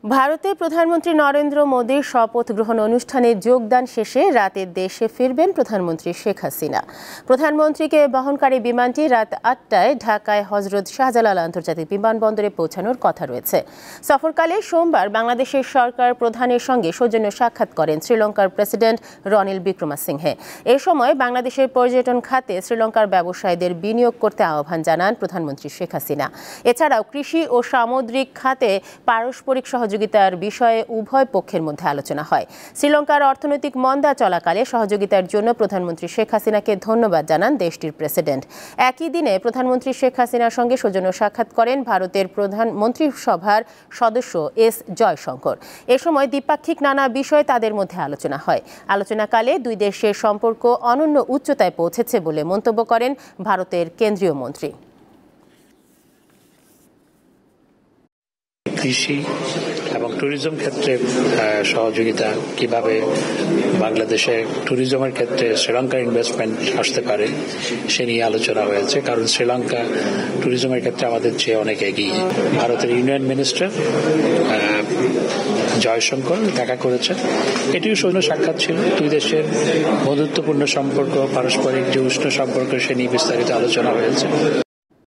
ভারতে প্রধানমন্ত্রী নরেন্দ্র মোদীর শপথ গ্রহণ অনুষ্ঠানে যোগদান শেষে রাতে দেশে ফিরবেন প্রধানমন্ত্রী শেখ হাসিনা। প্রধানমন্ত্রীকে বহনকারী বিমানটি রাত ৮টায় ঢাকায় হজরত শাহজালাল আন্তর্জাতিক বিমানবন্দরে পৌঁছানোর কথা রয়েছে। সফরকালে সোমবার বাংলাদেশের সরকার প্রধানের সঙ্গে সৌজন্য সাক্ষাৎ করেন শ্রীলঙ্কার প্রেসিডেন্ট রনিল বিক্রমাসিংহে। এ সময় বাংলাদেশের পর্যটন খাতে শ্রীলঙ্কার ব্যবসায়ীদের বিনিয়োগ করতে আহ্বান জানান প্রধানমন্ত্রী শেখ হাসিনা। এছাড়াও কৃষি ও সামুদ্রিক খাতে পারস্পরিক সহযোগিতার বিষয়ে উভয় পক্ষের মধ্যে আলোচনা হয়। শ্রীলঙ্কার অর্থনৈতিক মন্দা চলাকালে সহযোগিতার জন্য প্রধানমন্ত্রী শেখ হাসিনাকে ধন্যবাদ জানান দেশটির প্রেসিডেন্ট। একই দিনে প্রধানমন্ত্রী শেখ হাসিনার সঙ্গে সৌজন্য সাক্ষাৎ করেন ভারতের মন্ত্রিসভার সদস্য এস জয়শঙ্কর। এ সময় দ্বিপাক্ষিক নানা বিষয়ে তাদের মধ্যে আলোচনা হয়। আলোচনাকালে দুই দেশের সম্পর্ক অনন্য উচ্চতায় পৌঁছেছে বলে মন্তব্য করেন ভারতের কেন্দ্রীয় মন্ত্রী। কৃষি এবং ট্যুরিজম ক্ষেত্রে সহযোগিতা, কিভাবে বাংলাদেশের ট্যুরিজমের ক্ষেত্রে শ্রীলঙ্কার ইনভেস্টমেন্ট আসতে পারে সে নিয়ে আলোচনা হয়েছে, কারণ শ্রীলঙ্কা ট্যুরিজমের ক্ষেত্রে আমাদের চেয়ে অনেক এগিয়ে। ভারতের ইউনিয়ন মিনিস্টার জয়শঙ্কর দেখা করেছেন। এটিও সৈন্য সাক্ষাৎ ছিল। দুই দেশের বন্ধুত্বপূর্ণ সম্পর্ক, পারস্পরিক যে উষ্ণ সম্পর্ক সে নিয়ে বিস্তারিত আলোচনা হয়েছে।